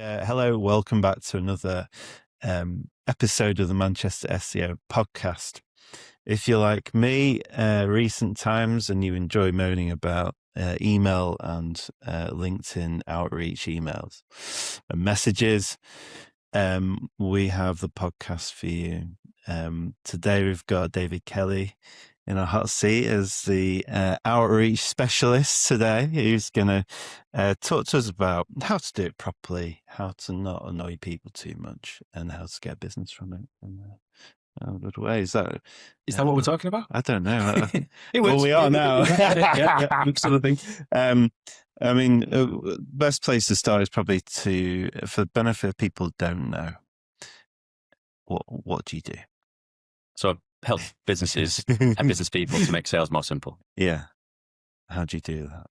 Hello, welcome back to another episode of the Manchester SEO podcast. If you're like me, recent times, and you enjoy moaning about email and LinkedIn outreach emails and messages, we have the podcast for you. Today we've got David Kelly in our hot seat as the outreach specialist today, who's going to talk to us about how to do it properly, how to not annoy people too much, and how to get business from it in a good way. Is that what we're talking about? I don't know. Well, we are now. Absolutely. I mean, best place to start is probably for the benefit of people who don't know. What do you do? So help businesses and business people to make sales more simple. Yeah. How do you do that?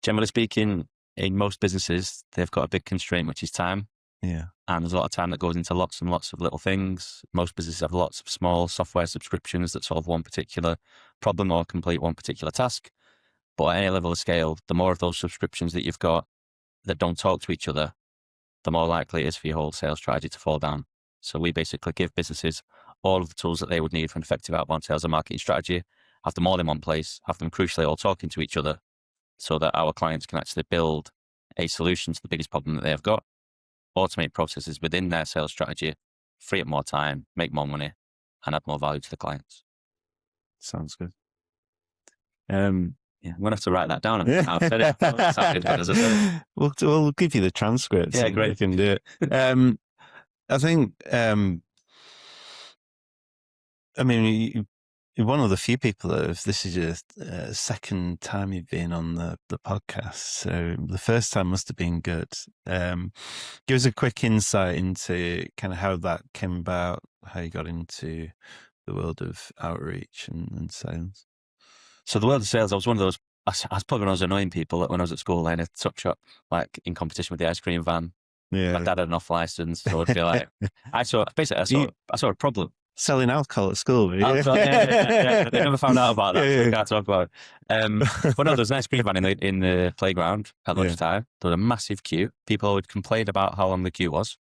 Generally speaking, in most businesses, they've got a big constraint, which is time. Yeah. And there's a lot of time that goes into lots and lots of little things. Most businesses have lots of small software subscriptions that solve one particular problem or complete one particular task. But at any level of scale, the more of those subscriptions that you've got that don't talk to each other, the more likely it is for your whole sales strategy to fall down. So we basically give businesses all of the tools that they would need for an effective outbound sales and marketing strategy, have them all in one place, have them crucially all talking to each other so that our clients can actually build a solution to the biggest problem that they have got, automate processes within their sales strategy, free up more time, make more money, and add more value to the clients. Sounds good. Yeah, I'm going to have to write that down. I've said it. It sounded good as I said it. We'll give you the transcript. Yeah, great. You can do it. I think, I mean, you're one of the few people that this is your second time you've been on the podcast. So the first time must have been good. Give us a quick insight into kind of how that came about, how you got into the world of outreach and sales. So the world of sales, I was one of those, I was probably one of those annoying people that when I was at school, I had a tuck shop, like in competition with the ice cream van. Yeah. My dad had an off license, so I'd be like, I saw a problem. Selling alcohol at school, yeah. They never found out about that. So we can't talk about it. But no, there's an ice cream van in the playground at lunchtime. There was a massive queue. People would complain about how long the queue was.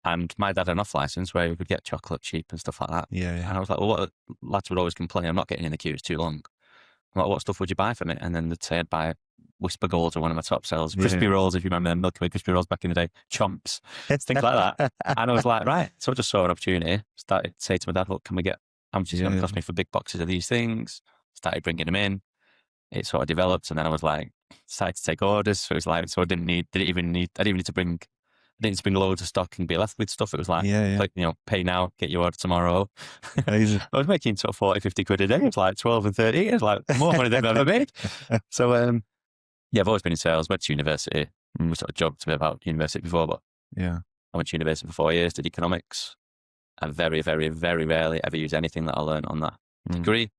And my dad had an off license where we could get chocolate cheap and stuff like that. Yeah. And I was like, well, lads would always complain, I'm not getting in the queue, it's too long. I'm like, what stuff would you buy for me? And then they'd say I'd buy Whisper Golds or one of my top sellers, crispy rolls, if you remember them, Milky Way crispy rolls back in the day, chomps, things like that. And I was like, right. So I just saw an opportunity, started to say to my dad, look, can we get, how much is it going to cost me for big boxes of these things? Started bringing them in. It sort of developed. And then I was like, started to take orders. So it was like, so I didn't need to bring loads of stock and be left with stuff. It was like, like, pay now, get your order tomorrow. I was making sort of 40, 50 quid a day. It was like 12 and 30. It was like more money than I've ever made. So, I've always been in sales, went to university. We sort of joked a bit about university before, but I went to university for 4 years, did economics. I very, very, very rarely ever use anything that I learned on that degree.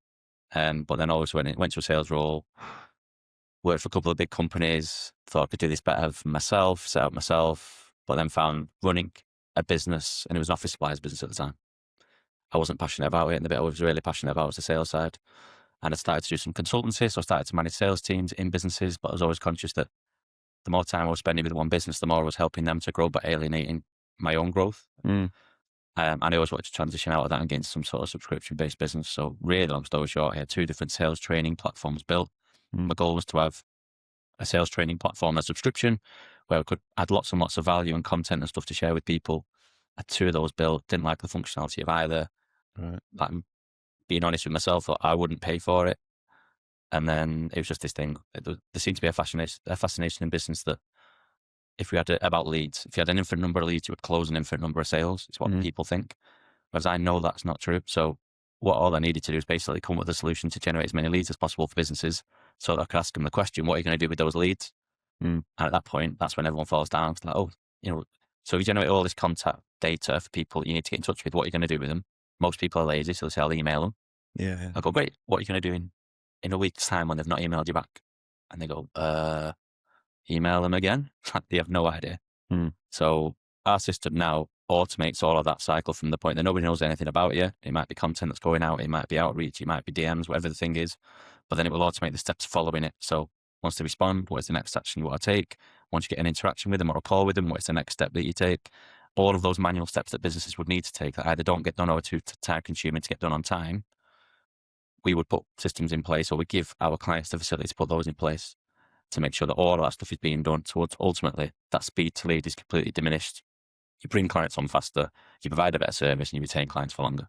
But then always went to a sales role, worked for a couple of big companies, thought I could do this better for myself, set up myself, but then found running a business, and it was an office supplies business at the time. I wasn't passionate about it, and the bit I was really passionate about was the sales side. And I started to do some consultancy, so I started to manage sales teams in businesses, but I was always conscious that the more time I was spending with one business, the more I was helping them to grow, but alienating my own growth. And I always wanted to transition out of that and get into some sort of subscription-based business. So really, long story short, I had 2 different sales training platforms built. My goal was to have a sales training platform, a subscription, where I could add lots and lots of value and content and stuff to share with people. I had 2 of those built, didn't like the functionality of either. Like, being honest with myself, thought I wouldn't pay for it. And then it was just this thing. There seemed to be a fascination in business that if we had about leads, if you had an infinite number of leads, you would close an infinite number of sales. It's what people think. Whereas I know that's not true. So all I needed to do is basically come up with a solution to generate as many leads as possible for businesses so that I could ask them the question, what are you going to do with those leads? And at that point, that's when everyone falls down. It's like, so if you generate all this contact data for people that you need to get in touch with, what are you going to do with them? Most people are lazy, so I'll email them. Yeah. I go, great, what are you going to do in a week's time when they've not emailed you back? And they go, email them again? They have no idea. So our system now automates all of that cycle from the point that nobody knows anything about you. It might be content that's going out, it might be outreach, it might be DMs, whatever the thing is. But then it will automate the steps following it. So once they respond, what is the next action you want to take? once you get an interaction with them or a call with them, what's the next step that you take? All of those manual steps that businesses would need to take that either don't get done or too time consuming to get done on time. We would put systems in place, or we give our clients the facility to put those in place to make sure that all of that stuff is being done. So ultimately, that speed to lead is completely diminished. You bring clients on faster, you provide a better service, and you retain clients for longer.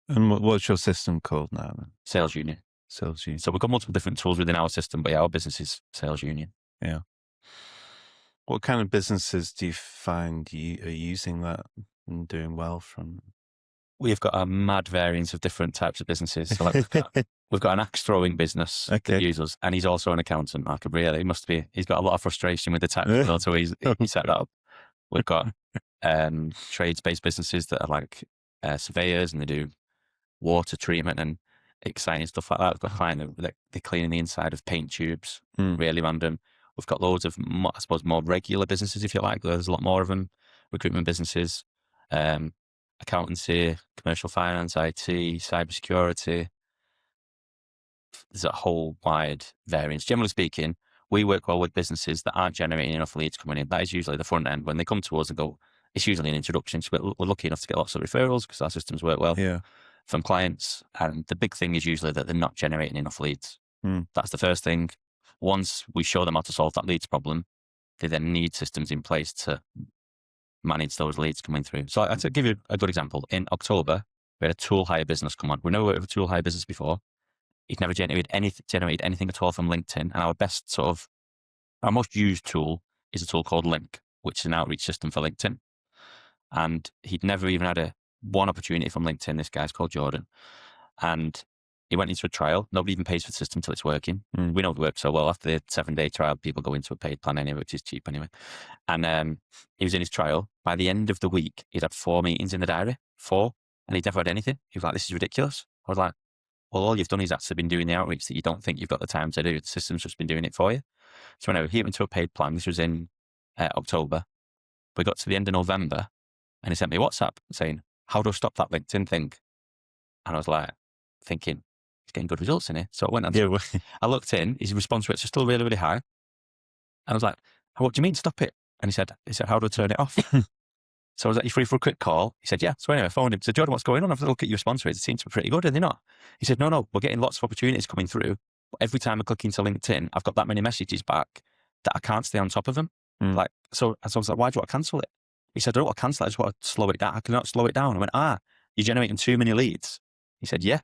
And what's your system called now then? Sales Union. Sales Union. So we've got multiple different tools within our system, but yeah, our business is Sales Union. Yeah. What kind of businesses do you find are using that and doing well from? We've got a mad variance of different types of businesses. So like we've got an axe throwing business that uses us, and he's also an accountant. Like really, he's got a lot of frustration with the tax bill, so he set that up. We've got trades-based businesses that are like surveyors, and they do water treatment and exciting stuff like that. We've got a client that they're cleaning the inside of paint tubes, really random. We've got loads of, I suppose, more regular businesses, if you like. There's a lot more of them. Recruitment businesses, accountancy, commercial finance, IT, cybersecurity. There's a whole wide variance. Generally speaking, we work well with businesses that aren't generating enough leads coming in. That is usually the front end. When they come to us and go, it's usually an introduction. So we're lucky enough to get lots of referrals because our systems work well from clients. And the big thing is usually that they're not generating enough leads. That's the first thing. Once we show them how to solve that leads problem, they then need systems in place to manage those leads coming through. So to give you a good example, in October, we had a tool hire business come on. We never worked with a tool hire business before. He'd never generated anything at all from LinkedIn. And our most used tool is a tool called Link, which is an outreach system for LinkedIn. And he'd never even had one opportunity from LinkedIn. This guy's called Jordan. And he went into a trial. Nobody even pays for the system till it's working. We know it works so well. After the 7-day trial, people go into a paid plan anyway, which is cheap anyway. And he was in his trial. By the end of the week, he'd had 4 meetings in the diary, 4, and he'd never had anything. He was like, this is ridiculous. I was like, well, all you've done is actually been doing the outreach that you don't think you've got the time to do. The system's just been doing it for you. So anyway, he went into a paid plan. This was in October. We got to the end of November, and he sent me a WhatsApp saying, how do I stop that LinkedIn thing? And I was like, thinking, he's getting good results in here. So I went and I looked in, his response rates are still really, really high. And I was like, what do you mean stop it? And he said, how do I turn it off? So I was like, you free for a quick call? He said, yeah. So anyway, I phoned him. I said, Jordan, what's going on? I've looked at your response rates. It seems to be pretty good, are they not? He said, no, we're getting lots of opportunities coming through. But every time I click into LinkedIn, I've got that many messages back that I can't stay on top of them. So I was like, why do you want to cancel it? He said, I don't want to cancel it. I just want to slow it down. I cannot slow it down. I went, you're generating too many leads. He said, yeah.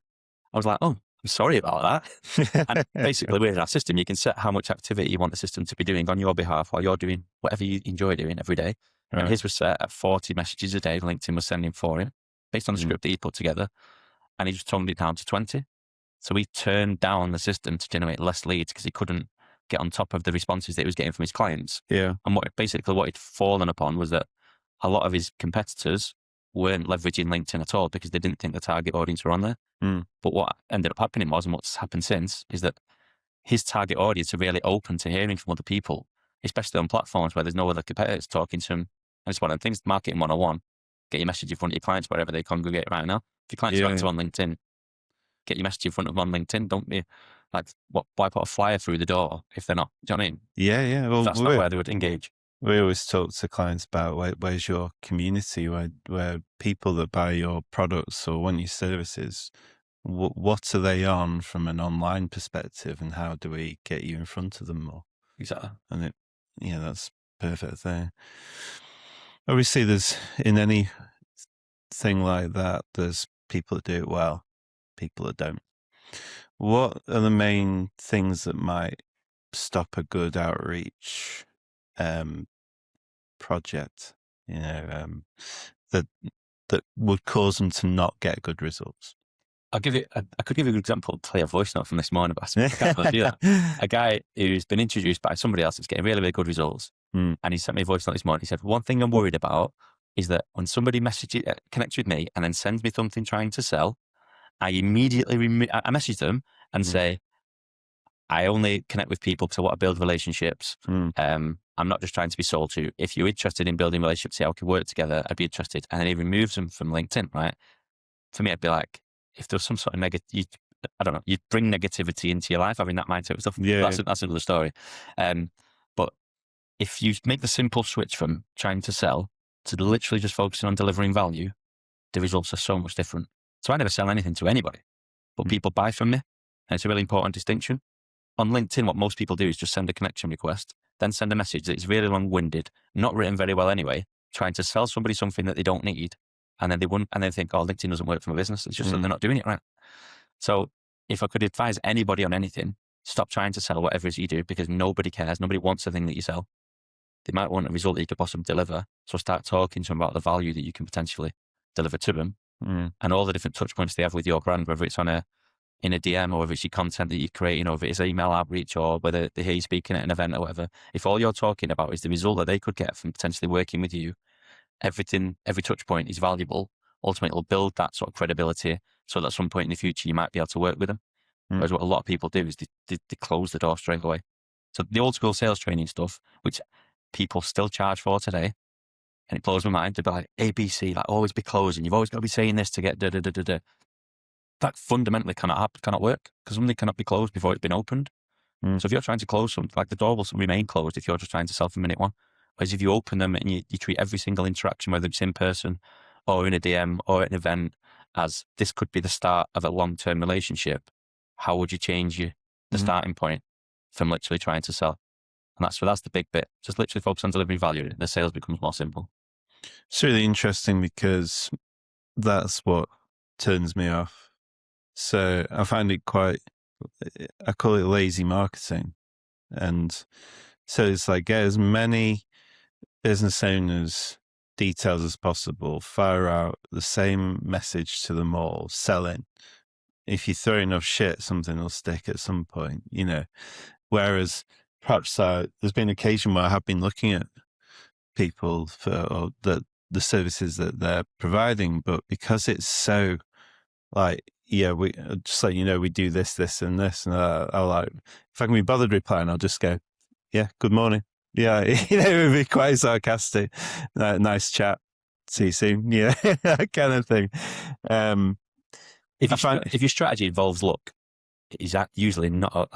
I was like, oh, I'm sorry about that. And basically, with our system, you can set how much activity you want the system to be doing on your behalf while you're doing whatever you enjoy doing every day. Right. And his was set at 40 messages a day LinkedIn was sending for him based on the script that he put together. And he just toned it down to 20. So he turned down the system to generate less leads because he couldn't get on top of the responses that he was getting from his clients. Yeah. And what he'd fallen upon was that a lot of his competitors weren't leveraging LinkedIn at all because they didn't think the target audience were on there. But what ended up happening was, and what's happened since, is that his target audience are really open to hearing from other people, especially on platforms where there's no other competitors talking to them. And it's one of the things, marketing 101, get your message in front of your clients wherever they congregate right now. If your clients are active on LinkedIn, get your message in front of them on LinkedIn. Don't be like, why put a flyer through the door if they're not? Do you know what I mean? Yeah. Well, that's not where they would engage. We always talk to clients about where's your community, where people that buy your products or want your services, what are they on from an online perspective, and how do we get you in front of them more? Exactly. And that's perfect there. Obviously, there's in any thing like that, there's people that do it well, people that don't. What are the main things that might stop a good outreach project, that would cause them to not get good results? I could give you a good example. Play a voice note from this morning, but I can't really do that. A guy who's been introduced by somebody else that's getting really, really good results, and he sent me a voice note this morning. He said, one thing I'm worried about is that when somebody connects with me and then sends me something trying to sell, I immediately I message them and say, I only connect with people because I want to build relationships. I'm not just trying to be sold to. If you're interested in building relationships, see how we can work together, I'd be interested. And then he removes them from LinkedIn, right? For me, I'd be like, if there's some sort of negative, I don't know, you'd bring negativity into your life, having that mindset and stuff. Yeah, that's another story. if you make the simple switch from trying to sell to literally just focusing on delivering value, the results are so much different. So I never sell anything to anybody, but people buy from me. And it's a really important distinction. On LinkedIn, what most people do is just send a connection request, then send a message that is really long-winded, not written very well anyway, trying to sell somebody something that they don't need. And then they think, oh, LinkedIn doesn't work for my business. It's just that they're not doing it right. So if I could advise anybody on anything, stop trying to sell whatever it is you do, because nobody cares. Nobody wants the thing that you sell. They might want a result that you could possibly deliver. So start talking to them about the value that you can potentially deliver to them and all the different touch points they have with your brand, whether it's in a DM or whether it's your content that you're creating or if it's email outreach or whether they hear you speaking at an event or whatever. If all you're talking about is the result that they could get from potentially working with you, every touch point is valuable. Ultimately, it'll build that sort of credibility so that at some point in the future, you might be able to work with them. Whereas what a lot of people do is they close the door straight away. So the old school sales training stuff, which people still charge for today, and it blows my mind. They'd be like, ABC, like always be closing. You've always got to be saying this to get da-da-da-da-da. That fundamentally cannot work because something cannot be closed before it's been opened. So if you're trying to close something, like the door will remain closed if you're just trying to sell from minute one. Whereas if you open them and you treat every single interaction, whether it's in person or in a DM or at an event, as this could be the start of a long-term relationship, how would you change the starting point from literally trying to sell? And that's the big bit. Just literally focus on delivering value. The sales becomes more simple. It's really interesting because that's what turns me off. So I find it I call it lazy marketing. And so it's like get as many business owners' details as possible, fire out the same message to them all, selling. If you throw enough shit, something will stick at some point, Whereas perhaps there's been an occasion where I have been looking at people for the services that they're providing, but because it's so like, yeah, we just like, we do this, and this, and I'll like, if I can be bothered replying, I'll just go, yeah, good morning. Yeah, it would be quite sarcastic. Nice chat. See you soon. Yeah, that kind of thing. If your strategy involves luck, is that usually not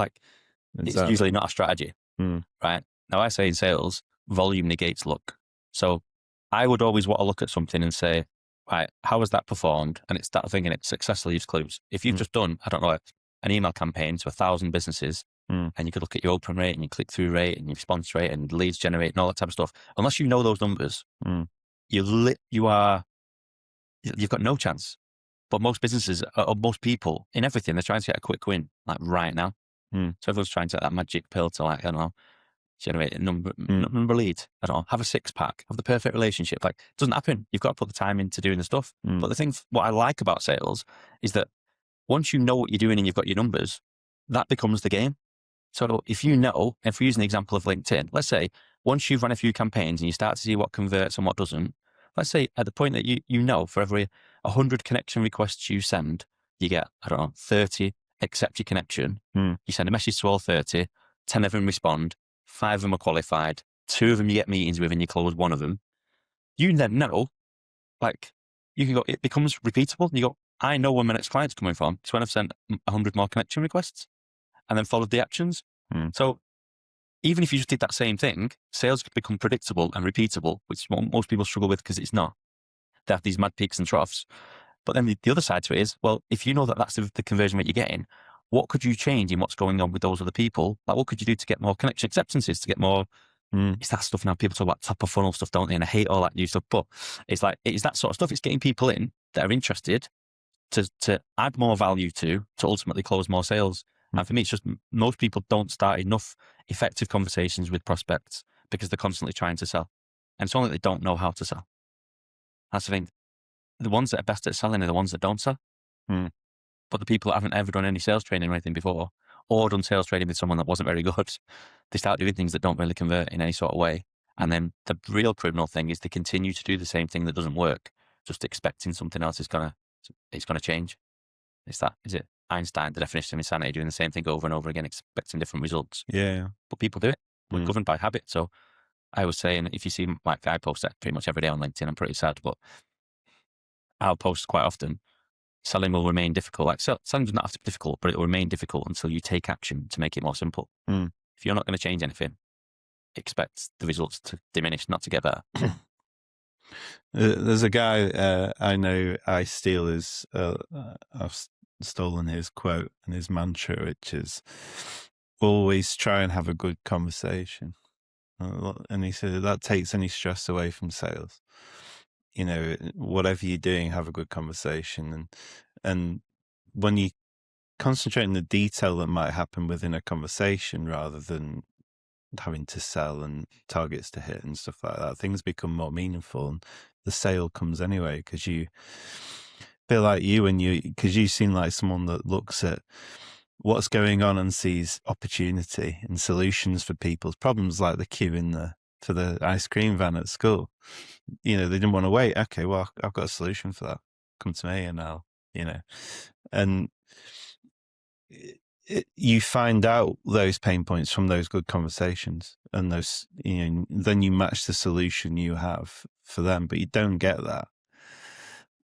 it's usually not a strategy, right? Now I say in sales, volume negates luck. So I would always want to look at something and say, right, how has that performed? And it's that thing, and it successfully leaves clues. If you've just done, I don't know, an email campaign to 1,000 businesses, and you could look at your open rate and your click-through rate and your response rate and leads generated and all that type of stuff. Unless you know those numbers, you've got no chance. But most businesses, or most people in everything, they're trying to get a quick win, like right now. So everyone's trying to get that magic pill to like, I don't know, generate a number lead. I don't know, have a 6-pack, have the perfect relationship. Like, it doesn't happen. You've got to put the time into doing the stuff. But the thing, what I like about sales is that once you know what you're doing and you've got your numbers, that becomes the game. So if you know, if we're using the example of LinkedIn, let's say once you've run a few campaigns and you start to see what converts and what doesn't, let's say at the point that you know for every 100 connection requests you send, you get, I don't know, 30 accept your connection. You send a message to all 30, 10 of them respond, 5 of them are qualified, 2 of them you get meetings with and you close 1 of them. You then know, like, you can go, it becomes repeatable. You go, I know where my next client's coming from. It's when I've sent 100 more connection requests and then followed the actions. So even if you just did that same thing, sales could become predictable and repeatable, which most people struggle with because it's not. They have these mad peaks and troughs. But then the other side to it is, well, if you know that that's the conversion rate you're getting, what could you change in what's going on with those other people? Like, what could you do to get more connection acceptances, to get more? It's that stuff now. People talk about top of funnel stuff, don't they? And I hate all that new stuff. But it's like, it's that sort of stuff. It's getting people in that are interested to add more value to ultimately close more sales. And for me, it's just most people don't start enough effective conversations with prospects because they're constantly trying to sell. And it's only that they don't know how to sell. That's the thing. The ones that are best at selling are the ones that don't sell. But the people that haven't ever done any sales training or anything before, or done sales training with someone that wasn't very good, they start doing things that don't really convert in any sort of way. And then the real criminal thing is they continue to do the same thing that doesn't work, just expecting something else is gonna change. Is it Einstein, the definition of insanity, doing the same thing over and over again, expecting different results? Yeah. But people do it. We're governed by habit. So I was saying, if you see, like, I post that pretty much every day on LinkedIn. I'm pretty sad, but I'll post quite often. Selling will remain difficult. Like, selling does not have to be difficult, but it will remain difficult until you take action to make it more simple. If you're not going to change anything, expect the results to diminish, not to get better. There's a guy I know. I've stolen his quote and his mantra, which is always try and have a good conversation. And he said that takes any stress away from sales. Whatever you're doing, have a good conversation. And when you concentrate on the detail that might happen within a conversation rather than having to sell and targets to hit and stuff like that, things become more meaningful, and the sale comes anyway, because you feel like because you seem like someone that looks at what's going on and sees opportunity and solutions for people's problems, like the queue for the ice cream van at school. They didn't want to wait. Okay, well, I've got a solution for that. Come to me and I'll, and you find out those pain points from those good conversations, and those, then you match the solution you have for them. But you don't get that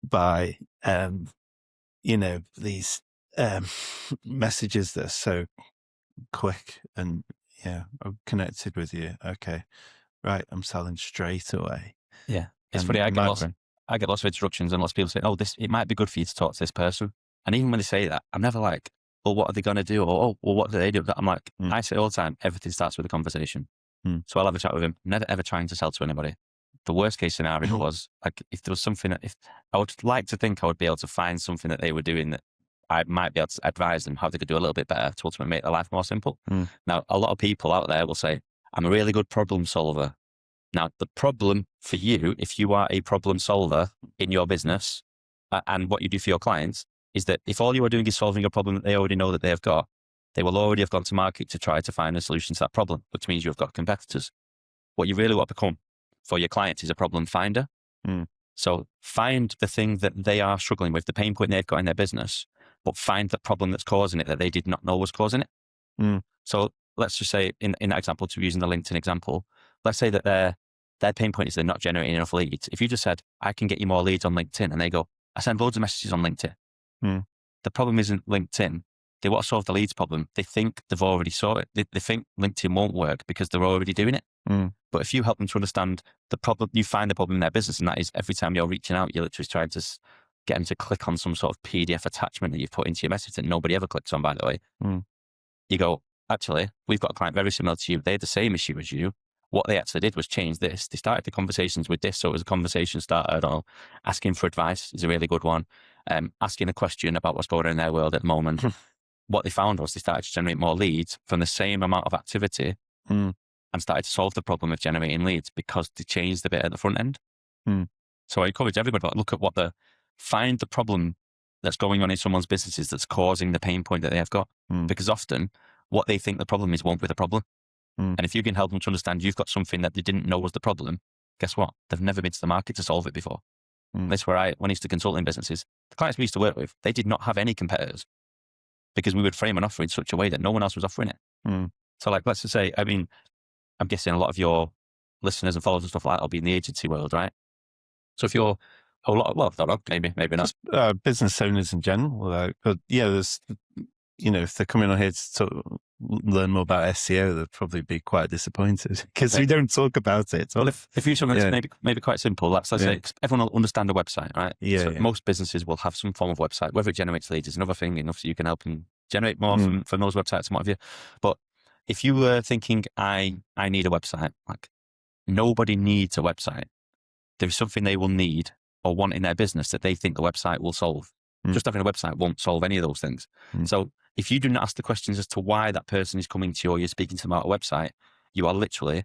by, these messages that are so quick and, I'm connected with you. Okay, right, I'm selling straight away. Yeah, it's funny. I get lots of instructions, and lots of people say, "Oh, it might be good for you to talk to this person." And even when they say that, I'm never like, "Well, what are they going to do?" Or, "Oh, well, what do they do?" I'm like, I say all the time, everything starts with a conversation. So I'll have a chat with him. Never ever trying to sell to anybody. The worst case scenario was, like, if there was something if I would like to think I would be able to find something that they were doing that I might be able to advise them how they could do a little bit better to ultimately make their life more simple. Now, a lot of people out there will say, "I'm a really good problem solver." Now, the problem for you, if you are a problem solver in your business and what you do for your clients, is that if all you are doing is solving a problem that they already know that they have got, they will already have gone to market to try to find a solution to that problem, which means you've got competitors. What you really want to become for your clients is a problem finder. So find the thing that they are struggling with, the pain point they've got in their business, but find the problem that's causing it that they did not know was causing it. So let's just say in that example, to using the LinkedIn example, let's say that their pain point is they're not generating enough leads. If you just said, "I can get you more leads on LinkedIn," and they go, "I send loads of messages on LinkedIn." The problem isn't LinkedIn. They want to solve the leads problem. They think they've already sorted it. They think LinkedIn won't work because they're already doing it. But if you help them to understand the problem, you find the problem in their business, and that is every time you're reaching out, you're literally trying to get them to click on some sort of PDF attachment that you've put into your message that nobody ever clicks on, by the way. You go, "Actually, we've got a client very similar to you. They had the same issue as you. What they actually did was change this. They started the conversations with this." So it was a conversation starter, or asking for advice is a really good one. Asking a question about what's going on in their world at the moment. What they found was they started to generate more leads from the same amount of activity and started to solve the problem of generating leads because they changed the bit at the front end. So I encourage everybody to look at find the problem that's going on in someone's businesses that's causing the pain point that they have got. Because often what they think the problem is won't be the problem. And if you can help them to understand you've got something that they didn't know was the problem, guess what? They've never been to the market to solve it before. That's where when I used to consult in businesses, the clients we used to work with, they did not have any competitors because we would frame an offer in such a way that no one else was offering it. So like, let's just say, I mean, I'm guessing a lot of your listeners and followers and stuff like that will be in the agency world, right? So if you're a lot, well, I don't know, maybe not. Just, business owners in general, but yeah, there's, if they're coming on here to sort of learn more about SEO, they'll probably be quite disappointed because we don't talk about it. Well, if you something that's maybe quite simple, let's say everyone will understand a website, right? Most businesses will have some form of website. Whether it generates leads is another thing, and obviously you can help them generate more from those websites and what have you. But if you were thinking, I need a website, like nobody needs a website. There's something they will need or want in their business that they think the website will solve. Just having a website won't solve any of those things. So if you do not ask the questions as to why that person is coming to you or you're speaking to them about a website, you are literally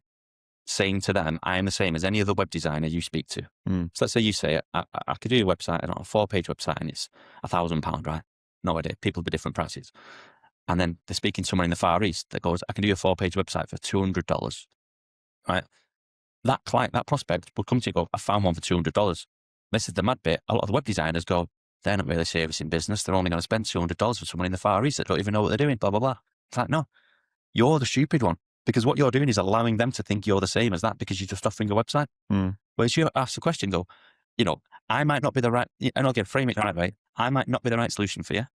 saying to them, "I am the same as any other web designer you speak to." So let's say you say, I could do a website, I don't know, a 4-page website, and it's £1,000, right? No idea. People do different prices. And then they're speaking to someone in the Far East that goes, "I can do a 4-page website for $200, right? That client, that prospect would come to you and go, "I found one for $200. This is the mad bit. A lot of the web designers go, "They're not really serious in business. They're only going to spend $200 for someone in the Far East that don't even know what they're doing, blah, blah, blah." It's like, no, you're the stupid one, because what you're doing is allowing them to think you're the same as that because you're just offering a website. Whereas you ask the question, go, I might not be the right, and again, frame it the right way. I might not be the right solution for you.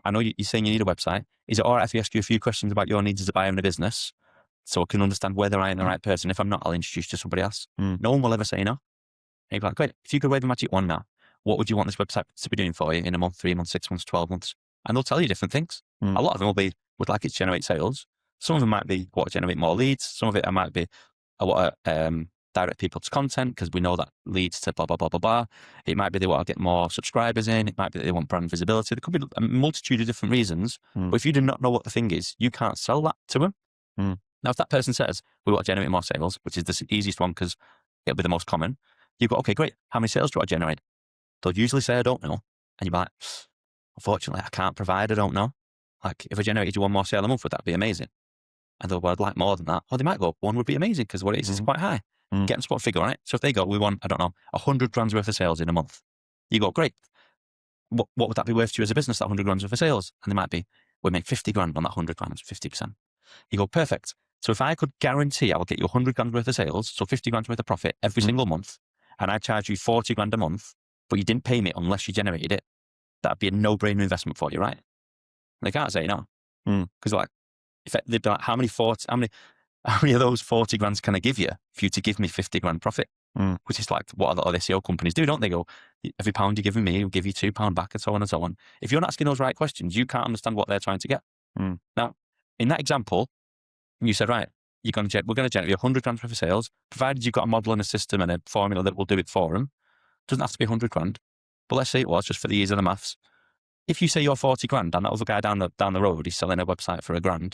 I know you're saying you need a website. Is it all right if we ask you a few questions about your needs as a buyer in a business so I can understand whether I am the right person. If I'm not, I'll introduce you to somebody else. No one will ever say no. And you'd be like, great, if you could wave a magic wand now, what would you want this website to be doing for you in a month, 3 months, 6 months, 12 months? And they'll tell you different things. A lot of them will be, would like it to generate sales. Some of them might be, what, generate more leads. Some of it might be, I want to direct people to content because we know that leads to blah, blah, blah, blah, blah. It might be they want to get more subscribers in. It might be that they want brand visibility. There could be a multitude of different reasons. But if you do not know what the thing is, you can't sell that to them. Now, if that person says, we want to generate more sales, which is the easiest one because it'll be the most common, you go, okay, great. How many sales do I generate? They'll usually say, I don't know. And you're like, unfortunately, I can't provide, I don't know. Like, if I generated you one more sale a month, would that be amazing? And they'll go, I'd like more than that. Or they might go, one would be amazing because what it is quite high. Get them spot figure on it. So if they go, we want, I don't know, 100 grand's worth of sales in a month. You go, great. What would that be worth to you as a business, that 100 grand's worth of sales? And they might be, we make 50 grand on that 100 grand, 50%. You go, perfect. So if I could guarantee I will get you 100 grand worth of sales, so 50 grand's worth of profit every single month, and I charge you 40 grand a month, but you didn't pay me unless you generated it, that'd be a no-brainer investment for you, right? They can't say no. Because like, if they'd be like, how many of those 40 grands can I give you for you to give me 50 grand profit? Which is like what a lot of SEO companies do, don't they? Go, every pound you're giving me, we'll give you £2 back, and so on and so on. If you're not asking those right questions, you can't understand what they're trying to get. Now, in that example, you said, right, we're going to generate 100 grand worth of sales, provided you've got a model and a system and a formula that will do it for them. Doesn't have to be 100 grand, but let's say it was just for the ease of the maths. If you say you're 40 grand and that other guy down the road is selling a website for £1,000,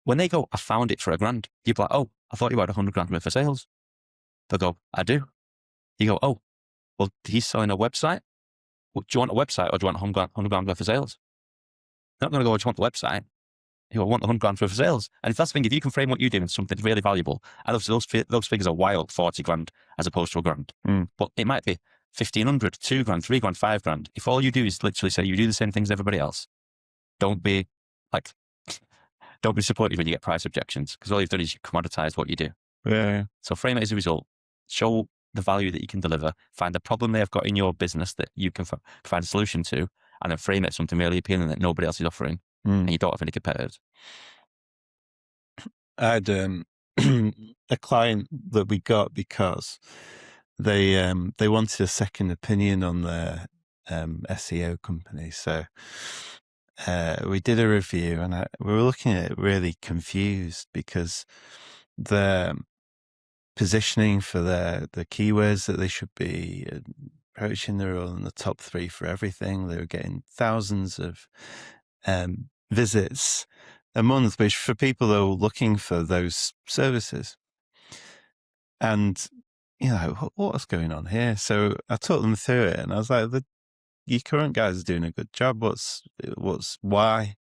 when they go, I found it for £1,000, you'd be like, oh, I thought you had 100 grand worth of sales. They'll go, I do. You go, oh, well, he's selling a website. Well, do you want a website or do you want 100 grand worth of sales? They're not going to go, do you want the website? You go, I want the 100 grand worth of sales. And if that's the thing, if you can frame what you do into something really valuable, and those figures are wild, 40 grand as opposed to £1,000. But it might be 1,500, 2 grand, 3 grand, 5 grand. If all you do is literally say you do the same things as everybody else, don't be supportive when you get price objections, because all you've done is you commoditized what you do. Yeah. So frame it as a result. Show the value that you can deliver. Find the problem they've got in your business that you can provide a solution to, and then frame it as something really appealing that nobody else is offering, and you don't have any competitors. I had a client that we got because they wanted a second opinion on their SEO company. So we did a review, and we were looking at it really confused because the positioning for the keywords that they should be approaching, they're all in the top 3 for everything. They were getting thousands of visits a month, which for people that were looking for those services. And, what's going on here? So I took them through it, and I was like, your current guys are doing a good job. Why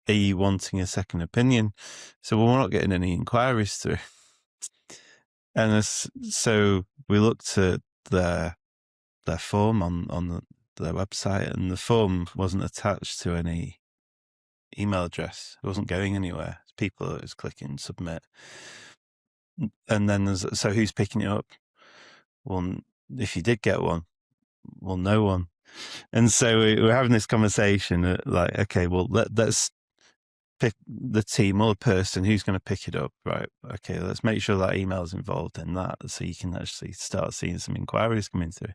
are you wanting a second opinion? So we're not getting any inquiries through. And so we looked at their form on their website, and the form wasn't attached to any email address. It wasn't going anywhere. People was clicking submit. And then so who's picking it up? Well, if you did get one, well, no one. And so we're having this conversation like, okay, well, let's pick the team or the person who's going to pick it up, right? Okay, let's make sure that email is involved in that so you can actually start seeing some inquiries coming through.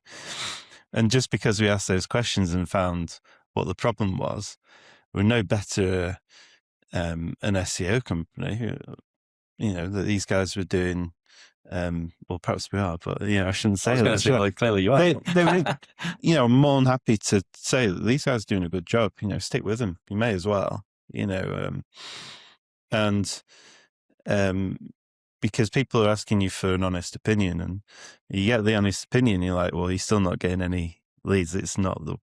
And just because we asked those questions and found what the problem was, we're no better an SEO company, that these guys were doing. Well, perhaps we are, but I shouldn't say that. Clearly you are. They I'm more than happy to say that these guys are doing a good job. Stick with them. You may as well. Because people are asking you for an honest opinion, and you get the honest opinion, you're like, well, you're still not getting any leads. It's not the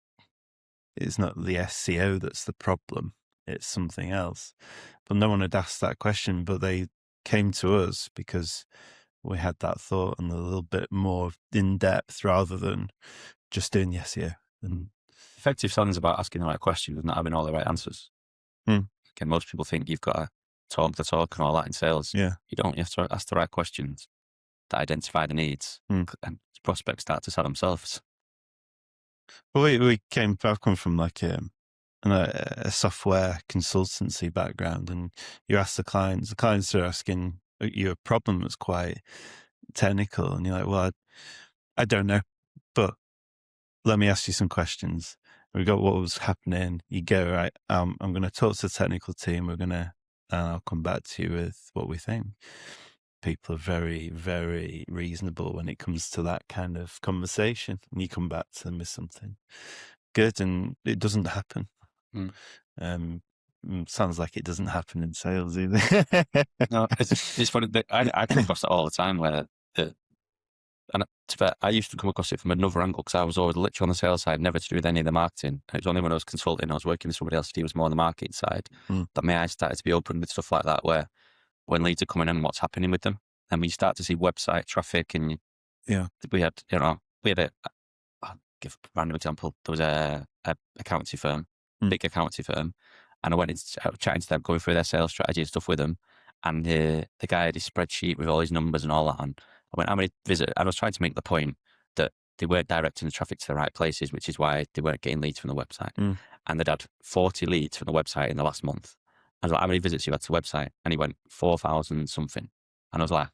SEO that's the problem. It's something else. But no one had asked that question, but they came to us because we had that thought and a little bit more in depth rather than just doing the SEO. And effective selling is about asking the right questions and not having all the right answers. Again, most people think you've got to talk the talk and all that in sales. Yeah. You don't. You have to ask the right questions that identify the needs, and prospects start to sell themselves. Well, I've come from like a a software consultancy background, and you ask the clients are asking you a problem that's quite technical, and you're like, well, I don't know, but let me ask you some questions. We got what was happening. You go, right, I'm going to talk to the technical team. I'll come back to you with what we think. People are very, very reasonable when it comes to that kind of conversation, and you come back to them with something good, and it doesn't happen. Sounds like it doesn't happen in sales either. No, it's funny. I come across that all the time where I used to come across it from another angle, because I was always literally on the sales side, never to do with any of the marketing. It was only when I was consulting, I was working with somebody else who was more on the marketing side, that my eyes started to be open with stuff like that, where when leads are coming in, what's happening with them. And we start to see website traffic, and we had I'll give a random example. There was a accountancy firm, big accountancy firm, and I went in chatting to them, going through their sales strategy and stuff with them. And the guy had his spreadsheet with all his numbers and all that on. I went, how many visitors? I was trying to make the point that they weren't directing the traffic to the right places, which is why they weren't getting leads from the website. And they'd had 40 leads from the website in the last month. I was like, how many visits you had to the website? And he went, 4,000 something. And I was like,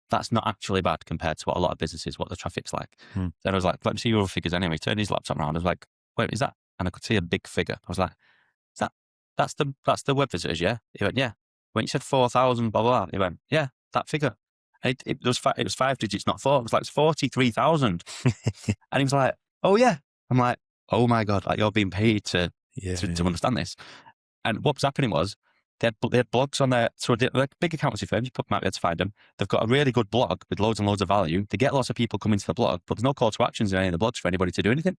that's not actually bad compared to what a lot of businesses, what the traffic's like. Then I was like, let me see your figures anyway. He turned his laptop around. I was like, wait, is that? And I could see a big figure. I was like, that's the web visitors, yeah? He went, yeah. When you said 4,000, blah, blah, blah. He went, yeah, that figure. It was 5 digits, not 4. It was like, it's 43,000. And he was like, oh yeah. I'm like, oh my God, like you're being paid to understand this. And what was happening was, they had blogs on there. So they're like big accountancy firms, you might be able to find them. They've got a really good blog with loads and loads of value. They get lots of people coming to the blog, but there's no call to actions in any of the blogs for anybody to do anything.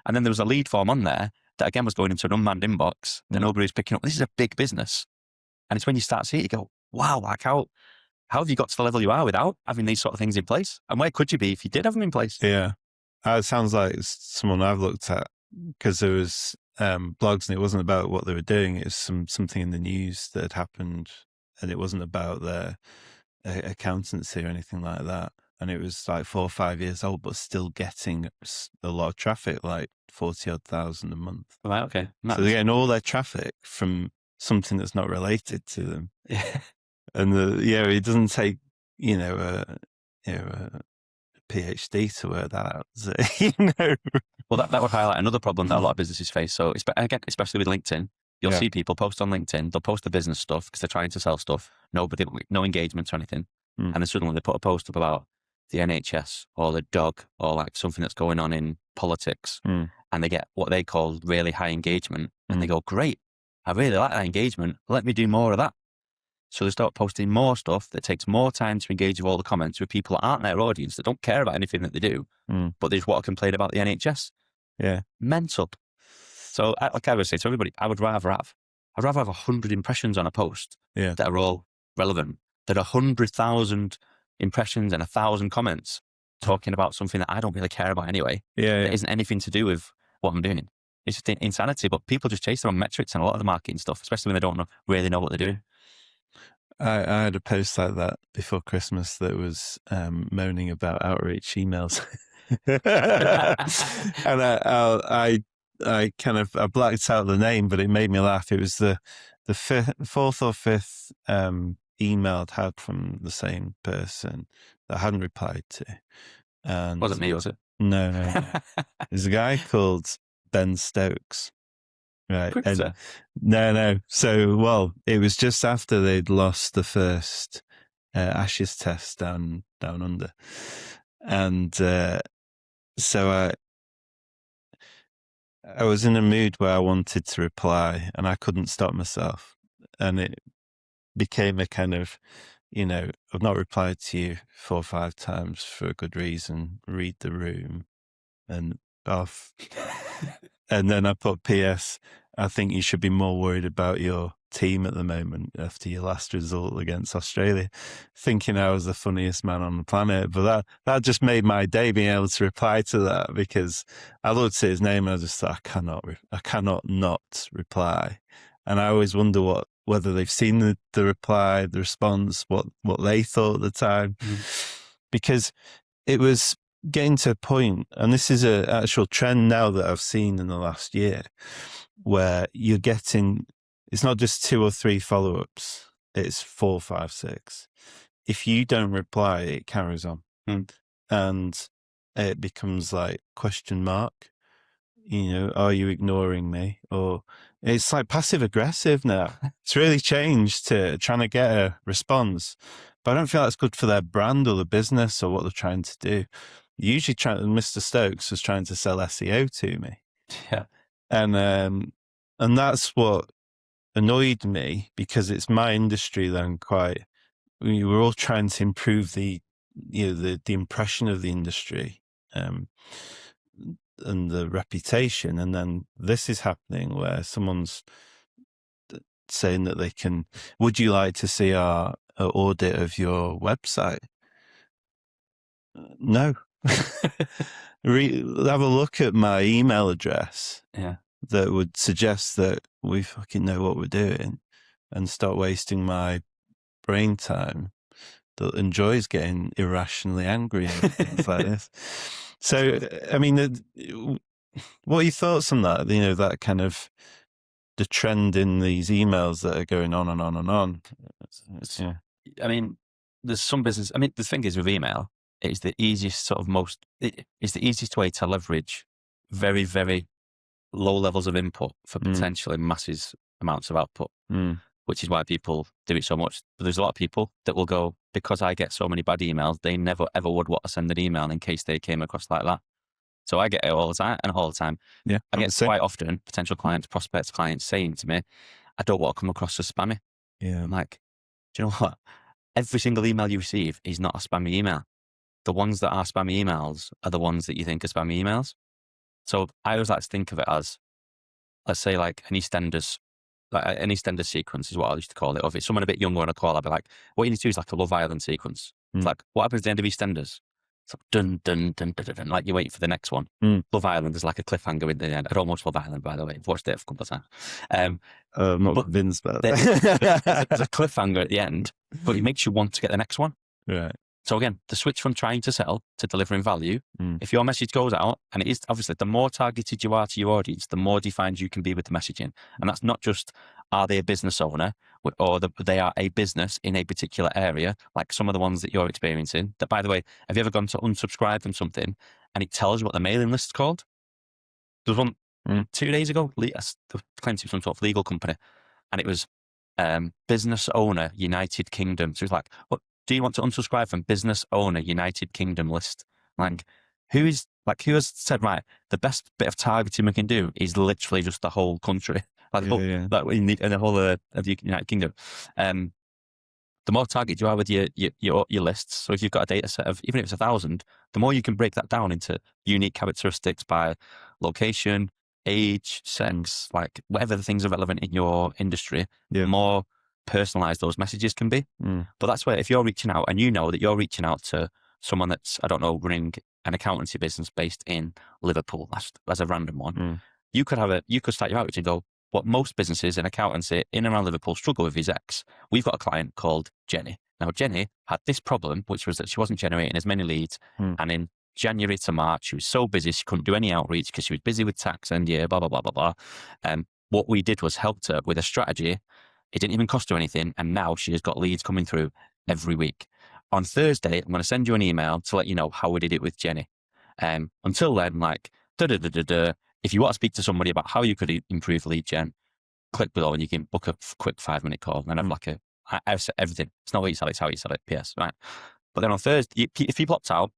And then there was a lead form on there that again was going into an unmanned inbox that nobody was picking up. This is a big business. And it's when you start to see it, you go, wow, like how have you got to the level you are without having these sort of things in place? And where could you be if you did have them in place? Yeah. It sounds like someone I've looked at, because there was blogs, and it wasn't about what they were doing. It was something in the news that had happened, and it wasn't about their accountancy or anything like that. And it was like 4 or 5 years old, but still getting a lot of traffic, like 40,000 a month. Right, okay. Nice. So they're getting all their traffic from something that's not related to them. And it doesn't take a PhD to work that out. So, Well, that would highlight another problem that a lot of businesses face. So again, especially with LinkedIn, you'll see people post on LinkedIn. They'll post the business stuff because they're trying to sell stuff. No engagement or anything. And then suddenly they put a post up about the NHS or the dog or like something that's going on in politics, and they get what they call really high engagement, and they go, great, I really like that engagement. Let me do more of that. So they start posting more stuff that takes more time to engage with all the comments with people that aren't their audience, that don't care about anything that they do, but they just want to complain about the NHS. Yeah. Mental. So like I would say to everybody, I'd rather have 100 impressions on a post that are all relevant than 100,000 impressions and 1,000 comments talking about something that I don't really care about anyway. That isn't anything to do with what I'm doing. It's just insanity, but people just chase their own metrics and a lot of the marketing stuff, especially when they don't really know what they're doing. I had a post like that before Christmas that was moaning about outreach emails. And I blacked out the name, but it made me laugh. It was the fourth or fifth email I'd had from the same person that I hadn't replied to. And wasn't me, was it? No. There's a guy called Ben Stokes. Right. No. So, it was just after they'd lost the first Ashes test down under. And so I was in a mood where I wanted to reply, and I couldn't stop myself. And it became a kind of, I've not replied to you 4 or 5 times for a good reason. Read the room and off. And then I put PS, I think you should be more worried about your team at the moment after your last result against Australia, thinking I was the funniest man on the planet. But that just made my day being able to reply to that, because I looked at his name and I just thought, I cannot not reply. And I always wonder whether they've seen the reply, the response, what they thought at the time, because it was getting to a point, and this is an actual trend now that I've seen in the last year, where you're getting, it's not just 2 or 3 follow-ups, it's 4, 5, 6. If you don't reply, it carries on. And it becomes like question mark, are you ignoring me? Or it's like passive aggressive now. It's really changed to trying to get a response, but I don't feel that's good for their brand or the business or what they're trying to do. Usually Mr. Stokes was trying to sell SEO to me. Yeah. And that's what annoyed me, because it's my industry then we're all trying to improve the impression of the industry and the reputation, and then this is happening where someone's saying that would you like to see our audit of your website? No. Have a look at my email address. Yeah. That would suggest that we fucking know what we're doing, and start wasting my brain time that enjoys getting irrationally angry and things like this. So, I mean, what are your thoughts on that? That kind of the trend in these emails that are going on and on and on. Yeah. I mean, there's some business. I mean, the thing is with email, it's the easiest it's the easiest way to leverage very, very low levels of input for potentially massive amounts of output, which is why people do it so much. But there's a lot of people that will go, because I get so many bad emails, they never ever would want to send an email in case they came across like that. So I get it all the time. Yeah, I get quite often potential clients, prospects, clients saying to me, I don't want to come across as spammy. Yeah. I'm like, do you know what? Every single email you receive is not a spammy email. The ones that are spammy emails are the ones that you think are spammy emails. So I always like to think of it as, let's say, like an EastEnders sequence is what I used to call it. Or if it's someone a bit younger on a call, I'd be like, what you need to do is like a Love Island sequence. It's like, what happens at the end of EastEnders? It's like, dun, dun, dun, dun, dun, dun, like you wait for the next one. Love Island is like a cliffhanger in the end. I'd almost Love Island, by the way. I've watched it a couple of times. I'm not convinced about that. There's a cliffhanger at the end, but it makes you want to get the next one. Right. So again, the switch from trying to sell to delivering value, if your message goes out, and it is obviously the more targeted you are to your audience, the more defined you can be with the messaging. And that's not just, are they a business owner or they are a business in a particular area, like some of the ones that you're experiencing. That, by the way, have you ever gone to unsubscribe from something and it tells you what the mailing list is called? There was one 2 days ago, they claimed to be some sort of legal company, and it was Business Owner United Kingdom. So it's like, what? Do you want to unsubscribe from Business Owner United Kingdom list? Like, who has said, right, the best bit of targeting we can do is literally just the whole country, like in the whole of the United Kingdom. The more targeted you are with your lists, so if you've got a data set of, even if it's 1,000, the more you can break that down into unique characteristics by location, age, sex, like whatever the things are relevant in your industry, the more personalized those messages can be. But that's where, if you're reaching out and you know that you're reaching out to someone that's, I don't know, running an accountancy business based in Liverpool, as a random one, you could start your outreach and go, what most businesses in accountancy in and around Liverpool struggle with is X. We've got a client called Jenny. Now, Jenny had this problem, which was that she wasn't generating as many leads. And in January to March, she was so busy, she couldn't do any outreach because she was busy with tax and blah, blah, blah, blah, blah. What we did was helped her with a strategy. It didn't even cost her anything. And now she has got leads coming through every week. On Thursday, I'm going to send you an email to let you know how we did it with Jenny. Until then, like, if you want to speak to somebody about how you could improve lead gen, click below and you can book a quick 5-minute call. And I've set everything. It's not what you sell, it's how you sell it. PS, right? But then on Thursday, if people opt out,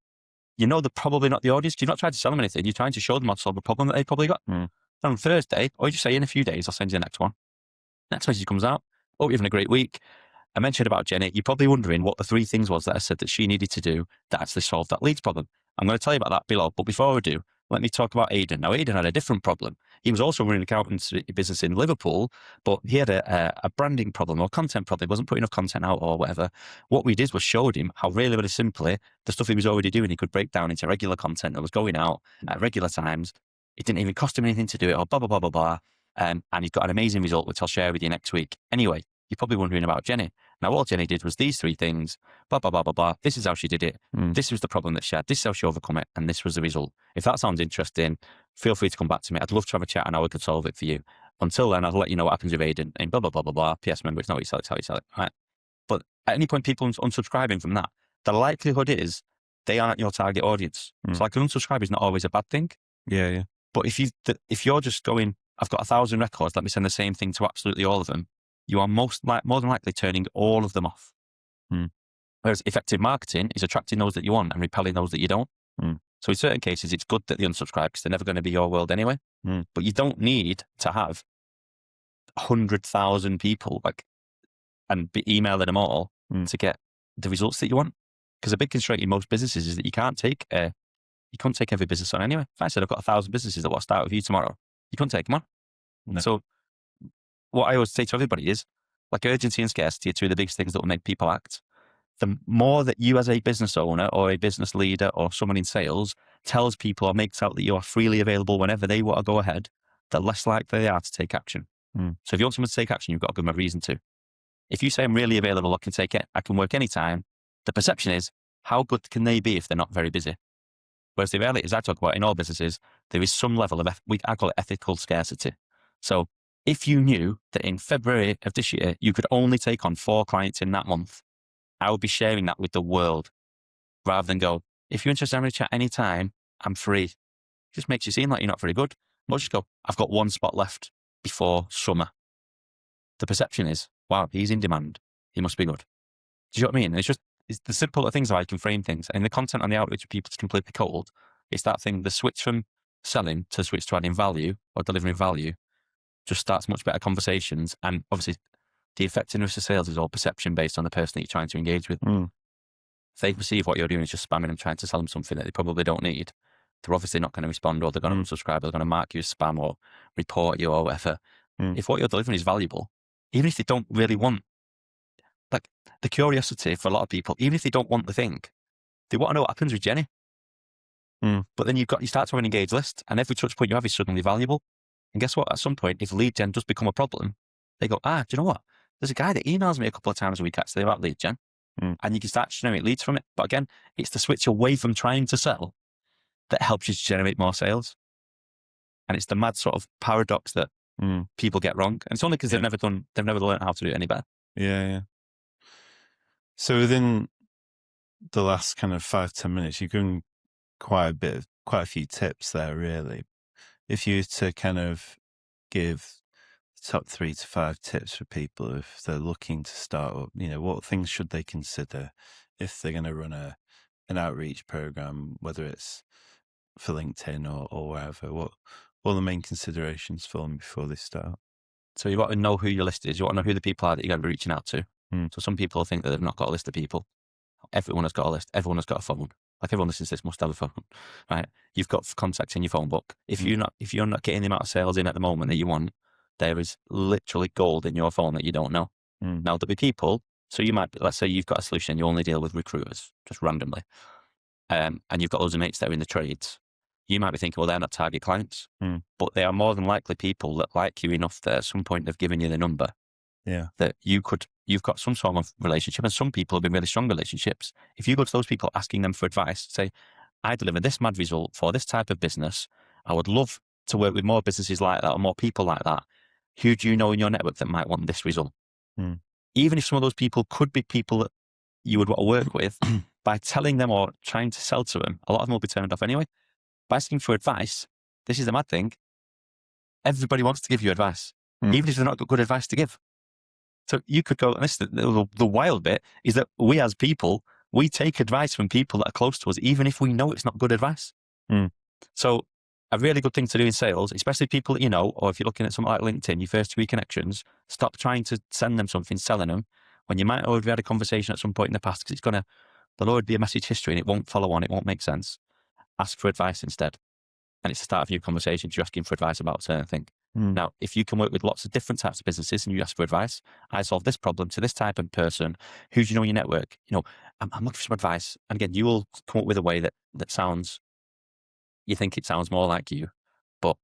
they're probably not the audience. You're not trying to sell them anything. You're trying to show them how to solve a problem that they probably got. Then on Thursday, or you just say, in a few days, I'll send you the next one. Next message comes out. Hope you're having a great week. I mentioned about Jenny. You're probably wondering what the 3 things was that I said that she needed to do that actually solved that leads problem. I'm going to tell you about that below. But before I do, let me talk about Aidan. Now, Aidan had a different problem. He was also running an accountancy business in Liverpool, but he had a branding problem or content problem. He wasn't putting enough content out or whatever. What we did was showed him how really, really simply the stuff he was already doing, he could break down into regular content that was going out at regular times. It didn't even cost him anything to do it, or blah, blah, blah, blah, blah. And he's got an amazing result, which I'll share with you next week. Anyway, you're probably wondering about Jenny. Now, all Jenny did was these 3 things, blah, blah, blah, blah, blah. This is how she did it. This was the problem that she had. This is how she overcome it. And this was the result. If that sounds interesting, feel free to come back to me. I'd love to have a chat on how we could solve it for you. Until then, I'll let you know what happens with Aiden and blah, blah, blah, blah, blah. PS, remember, it's not what you sell, it's how you sell it, right? But at any point, people unsubscribing from that, the likelihood is they aren't your target audience. So like an unsubscribe is not always a bad thing. Yeah. But if you're just going, I've got 1,000 records, let me send the same thing to absolutely all of them, you are more than likely turning all of them off. Whereas effective marketing is attracting those that you want and repelling those that you don't. So in certain cases, it's good that they unsubscribe because they're never going to be your world anyway. But you don't need to have 100,000 people and be emailing them all to get the results that you want. Because a big constraint in most businesses is that you can't take every business on anyway. If I said I've got 1,000 businesses that want to start with you tomorrow, you couldn't take them on. No. So what I always say to everybody is, like, urgency and scarcity are two of the biggest things that will make people act. The more that you as a business owner or a business leader or someone in sales tells people or makes out that you are freely available whenever they want to go ahead, the less likely they are to take action. So if you want someone to take action, you've got to give them a reason to. If you say I'm really available, I can work anytime, the perception is, how good can they be if they're not very busy? Whereas the reality is, I talk about in all businesses, there is some level of, I call it ethical scarcity. So if you knew that in February of this year, you could only take on 4 clients in that month, I would be sharing that with the world rather than go, if you're interested in having a chat anytime, I'm free. It just makes you seem like you're not very good. Or just go, I've got 1 spot left before summer. The perception is, wow, he's in demand. He must be good. Do you know what I mean? It's the simple things how I can frame things. And the content on the outreach of people is completely cold. It's that thing, the switch from selling to switch to adding value or delivering value just starts much better conversations. And obviously, the effectiveness of sales is all perception based on the person that you're trying to engage with. If they perceive what you're doing is just spamming and trying to sell them something that they probably don't need, they're obviously not going to respond, or they're going to unsubscribe, or they're going to mark you as spam or report you or whatever. If what you're delivering is valuable, even if they don't really want, like, the curiosity for a lot of people, even if they don't want the thing, they want to know what happens with Jenny. But then you start to have an engaged list, and every touch point you have is suddenly valuable. And guess what? At some point, if lead gen does become a problem, they go, do you know what? There's a guy that emails me a couple of times a week actually about lead gen, and you can start to generate leads from it. But again, it's the switch away from trying to sell that helps you to generate more sales. And it's the mad sort of paradox that people get wrong. And it's only because they've never learned how to do it any better. Yeah. So within the last kind of 5-10 minutes, you've given quite a few tips there, really. If you were to kind of give the top 3 to 5 tips for people if they're looking to start up, what things should they consider if they're going to run an outreach program, whether it's for LinkedIn or wherever? What are the main considerations for them before they start? So you want to know who your list is. You want to know who the people are that you're going to be reaching out to. So some people think that they've not got a list of people. Everyone has got a list. Everyone has got a phone. Like, everyone listens to this must have a phone, right? You've got contacts in your phone book. If you're not getting the amount of sales in at the moment that you want, there is literally gold in your phone that you don't know. Now, there'll be people. So you might, let's say you've got a solution, you only deal with recruiters just randomly, and you've got loads of mates that are in the trades. You might be thinking, well, they're not target clients, but they are more than likely people that like you enough that at some point have given you the number. Yeah. That you've got some sort of relationship, and some people have been really strong relationships. If you go to those people asking them for advice, say, I deliver this mad result for this type of business. I would love to work with more businesses like that or more people like that. Who do you know in your network that might want this result? Even if some of those people could be people that you would want to work with, by telling them or trying to sell to them, a lot of them will be turned off anyway. By asking for advice, this is the mad thing. Everybody wants to give you advice, even if they're not got good advice to give. So you could go, and this, the wild bit is that we as people, we take advice from people that are close to us, even if we know it's not good advice. So a really good thing to do in sales, especially people that you know, or if you're looking at something like LinkedIn, your first 2 connections, stop trying to send them something, selling them, when you might already had a conversation at some point in the past, because there'll already be a message history and it won't follow on, it won't make sense. Ask for advice instead. And it's the start of new conversations. You're asking for advice about a certain thing. Now, if you can work with lots of different types of businesses and you ask for advice, I solve this problem to this type of person. Who do you know in your network? I'm looking for some advice. And again, you will come up with a way that sounds, you think it sounds more like you. But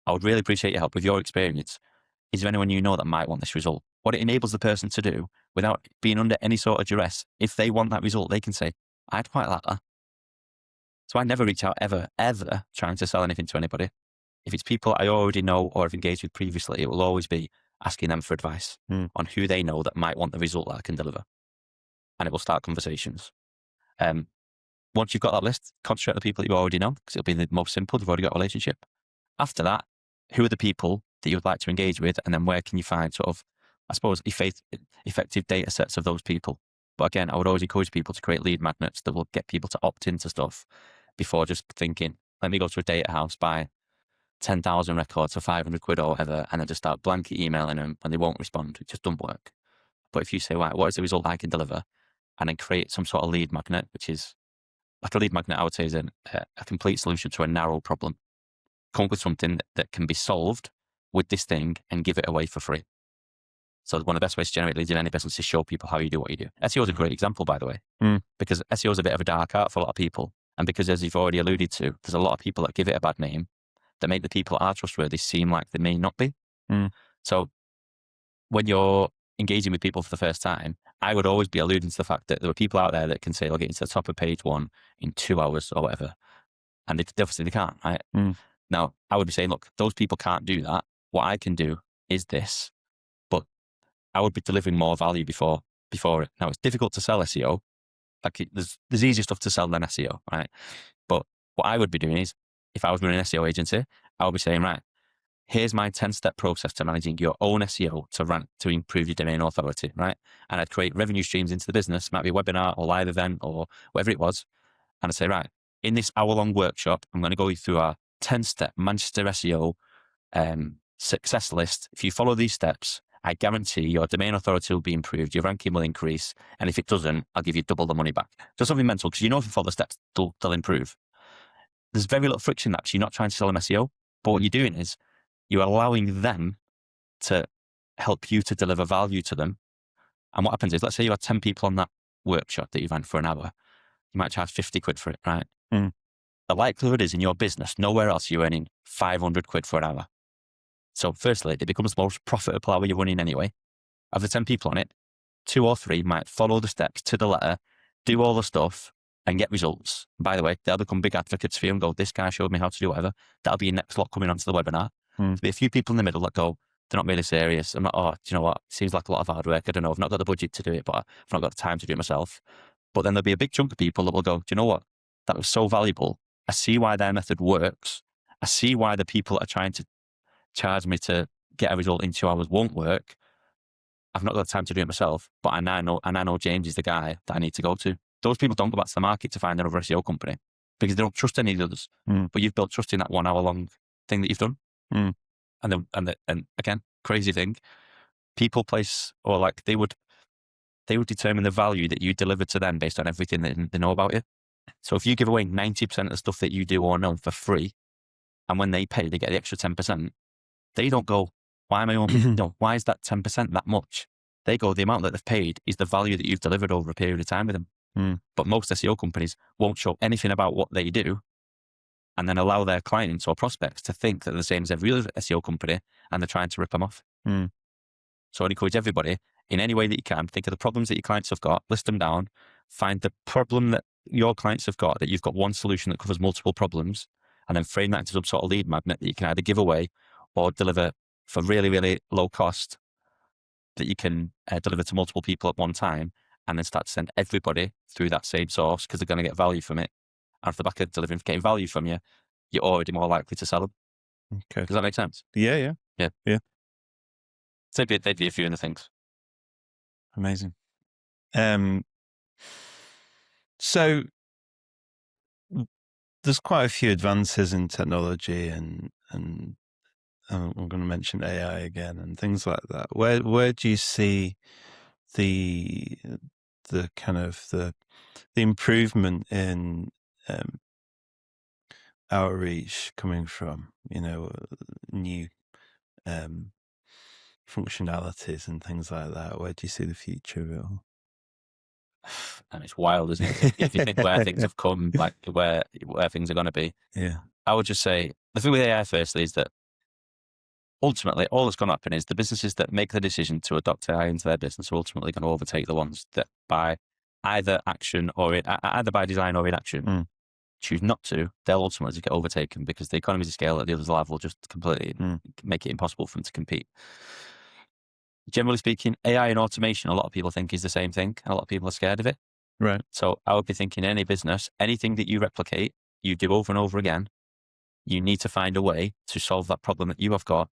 I would really appreciate your help with your experience. Is there anyone you know that might want this result? What it enables the person to do without being under any sort of duress, if they want that result, they can say, I'd quite like that. So I never reach out ever trying to sell anything to anybody. If it's people I already know or have engaged with previously, it will always be asking them for advice on who they know that might want the result that I can deliver. And it will start conversations. Once you've got that list, concentrate on the people that you already know, because it'll be the most simple. You've already got a relationship. After that, who are the people that you would like to engage with? And then where can you find sort of, I suppose, effective data sets of those people? But again, I would always encourage people to create lead magnets that will get people to opt into stuff before just thinking, let me go to a data house, buy 10,000 records for 500 quid or whatever, and then just start blanket emailing them and they won't respond. It just doesn't work. But if you say, right, what is the result I can deliver? And then create some sort of lead magnet, which is like a lead magnet, I would say, is a complete solution to a narrow problem. Come up with something that can be solved with this thing and give it away for free. So one of the best ways to generate leads in any business is show people how you do what you do. SEO is a great example, by the way, because SEO is a bit of a dark art for a lot of people. And because, as you've already alluded to, there's a lot of people that give it a bad name that make the people that are trustworthy seem like they may not be. So when you're engaging with people for the first time, I would always be alluding to the fact that there are people out there that can say, I'll get into the top of page 1 in 2 hours or whatever. And they obviously they can't, right? Now, I would be saying, look, those people can't do that. What I can do is this, but I would be delivering more value before it. Now, it's difficult to sell SEO. Like there's easier stuff to sell than SEO, right? But what I would be doing is, if I was running an SEO agency, I would be saying, right, here's my 10-step process to managing your own SEO to improve your domain authority, right? And I'd create revenue streams into the business, might be a webinar or live event or whatever it was. And I'd say, right, in this hour-long workshop, I'm going to go you through our 10-step Manchester SEO success list. If you follow these steps, I guarantee your domain authority will be improved, your ranking will increase, and if it doesn't, I'll give you double the money back. So something mental, because you know if you follow the steps, they'll improve. There's very little friction in that, because you're not trying to sell them SEO, but what you're doing is you're allowing them to help you to deliver value to them. And what happens is, let's say you had 10 people on that workshop that you ran for an hour. You might charge 50 quid for it, right? The likelihood is in your business, nowhere else you're earning 500 quid for an hour. So firstly, it becomes the most profitable hour you're running anyway. Of the 10 people on it, 2 or 3 might follow the steps to the letter, do all the stuff and get results. By the way, they'll become big advocates for you and go, this guy showed me how to do whatever. That'll be your next lot coming onto the webinar. There'll be a few people in the middle that go, they're not really serious. I'm not, do you know what? It seems like a lot of hard work. I don't know. I've not got the budget to do it, but I've not got the time to do it myself. But then there'll be a big chunk of people that will go, do you know what? That was so valuable. I see why their method works. I see why the people that are trying to charge me to get a result in 2 hours won't work. I've not got the time to do it myself, but I know James is the guy that I need to go to. Those people don't go back to the market to find another SEO company because they don't trust any of the others. But you've built trust in that 1 hour long thing that you've done. And again, crazy thing, people place, or like they would determine the value that you deliver to them based on everything that they know about you. So if you give away 90% of the stuff that you do or know for free, and when they pay, they get the extra 10%, they don't go, why am I only, no, why is that 10% that much? They go, the amount that they've paid is the value that you've delivered over a period of time with them. But most SEO companies won't show anything about what they do and then allow their clients or prospects to think that they're the same as every other SEO company and they're trying to rip them off. So I encourage everybody, in any way that you can, think of the problems that your clients have got, list them down, find the problem that your clients have got, that you've got one solution that covers multiple problems, and then frame that into some sort of lead magnet that you can either give away or deliver for really, really low cost that you can deliver to multiple people at one time, and then start to send everybody through that same source because they're going to get value from it. And off the back of getting value from you, you're already more likely to sell them. Okay. Does that make sense? Yeah. So they'd be a few of the things. Amazing. So there's quite a few advances in technology and I'm going to mention AI again and things like that. Where do you see the kind of the improvement in outreach coming from? New functionalities and things like that. Where do you see the future of it all? And it's wild, isn't it? If you think where things have come, like where things are going to be. Yeah. I would just say the thing with AI firstly is that ultimately all that's going to happen is the businesses that make the decision to adopt AI into their business are ultimately going to overtake the ones that by either action or either by design or inaction choose not to, they'll ultimately get overtaken because the economies of scale at the other level just completely make it impossible for them to compete. Generally speaking, AI and automation, a lot of people think is the same thing. And a lot of people are scared of it. Right. So I would be thinking any business, anything that you replicate, you do over and over again, you need to find a way to solve that problem that you have got,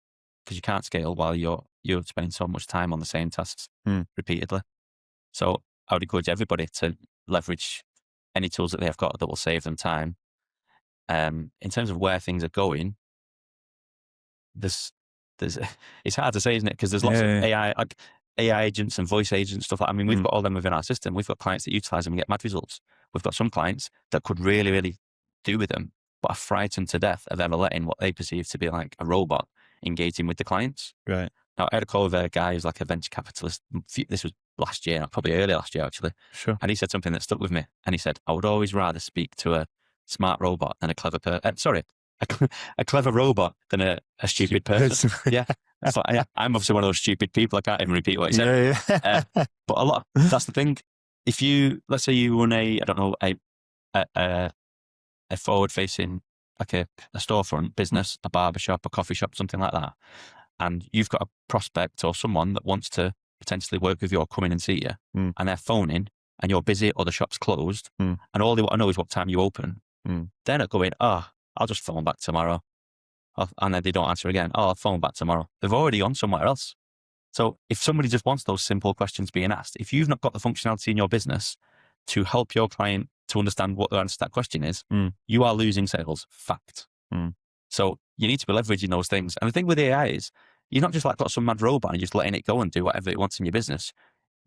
because you can't scale while you're spending so much time on the same tasks repeatedly. So I would encourage everybody to leverage any tools that they have got that will save them time. In terms of where things are going, there's it's hard to say, isn't it? Because there's lots of AI, like AI agents and voice agents, stuff like that. I mean, we've got all them within our system. We've got clients that utilize them and get mad results. We've got some clients that could really, really do with them, but are frightened to death of ever letting what they perceive to be like a robot engaging with the clients. Right. Now, I had a call with a guy who's like a venture capitalist. This was last year, probably early last year, actually. Sure. And he said something that stuck with me. And he said, I would always rather speak to a smart robot than a clever person. A clever robot than a stupid person. Yeah. It's like, I'm obviously one of those stupid people. I can't even repeat what he said. Yeah. But that's the thing. If you, let's say you run a forward facing, like a storefront business, a barbershop, a coffee shop, something like that, and you've got a prospect or someone that wants to potentially work with you or come in and see you, and they're phoning and you're busy or the shop's closed, and all they want to know is what time you open, they're not going, I'll just phone back tomorrow. And then they don't answer again. I'll phone back tomorrow. They've already gone somewhere else. So if somebody just wants those simple questions being asked, if you've not got the functionality in your business to help your client to understand what the answer to that question is, you are losing sales. Fact. So you need to be leveraging those things. And the thing with AI is, you're not just like got some mad robot and you're just letting it go and do whatever it wants in your business.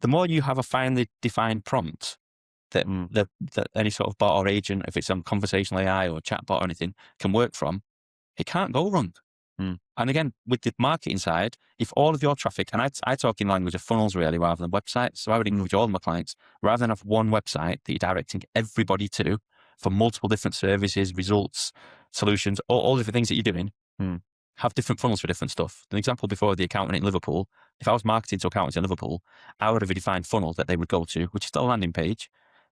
The more you have a finely defined prompt that any sort of bot or agent, if it's some conversational AI or chat bot or anything, can work from, it can't go wrong. And again, with the marketing side, if all of your traffic, and I talk in language of funnels really rather than websites, so I would encourage all of my clients, rather than have one website that you're directing everybody to for multiple different services, results, solutions, all different things that you're doing, have different funnels for different stuff. An example before, the accountant in Liverpool, if I was marketing to accountants in Liverpool, I would have a defined funnel that they would go to, which is still a landing page,